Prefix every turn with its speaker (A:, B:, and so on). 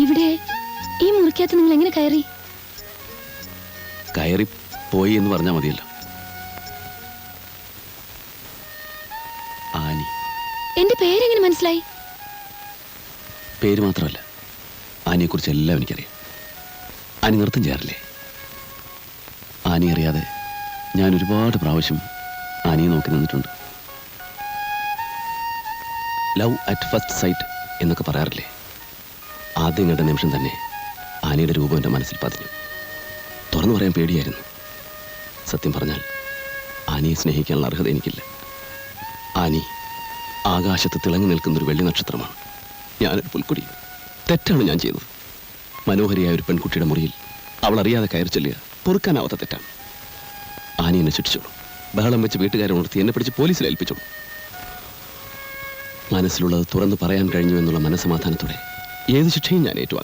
A: ഇവിടെ ഈ മുറിക്കകത്ത് നിങ്ങൾ എങ്ങനെ കയറി?
B: കയറി പോയി എന്ന് പറഞ്ഞാൽ മതിയല്ലോ. ആനി.
A: എന്റെ പേരെങ്ങനെ മനസ്സിലായി?
B: പേര് മാത്രമല്ല, ആനിയെക്കുറിച്ച് എല്ലാം എനിക്കറിയാം. ആനി നൃത്തം ചെയ്യാറില്ലേ? ആനി അറിയാതെ ഞാൻ ഒരുപാട് പ്രാവശ്യം ആനിയെ നോക്കി നിന്നിട്ടുണ്ട്. ലവ് അറ്റ് ഫസ്റ്റ് സൈറ്റ് എന്നൊക്കെ പറയാറില്ലേ? ആദ്യം കണ്ട നിമിഷം തന്നെ ആനിയുടെ രൂപം എൻ്റെ മനസ്സിൽ പതിഞ്ഞു. തുറന്നു പറയാൻ പേടിയായിരുന്നു. സത്യം പറഞ്ഞാൽ ആനിയെ സ്നേഹിക്കാനുള്ള അർഹത എനിക്കില്ല. ആനി ആകാശത്ത് തിളങ്ങി നിൽക്കുന്നൊരു വെള്ളി നക്ഷത്രമാണ്. ഞാനൊരു പുൽക്കുടി. തെറ്റാണ് ഞാൻ ചെയ്തത്. മനോഹരിയായ ഒരു പെൺകുട്ടിയുടെ മുറിയിൽ അവൾ അറിയാതെ കയറി ചെല്ലുക പൊറുക്കാനാവാത്ത തെറ്റാണ്. ആനി എന്നെ ശിക്ഷിച്ചോളൂ. ബഹളം വെച്ച് വീട്ടുകാരെ ഉണർത്തി എന്നെ പിടിച്ച് പോലീസിൽ ഏൽപ്പിച്ചോളൂ. മനസ്സിലുള്ളത് തുറന്നു പറയാൻ കഴിഞ്ഞു എന്നുള്ള മനസ്സമാധാനത്തോടെ ഏത് ശിക്ഷയും ഞാൻ ഏറ്റുവാങ്ങും.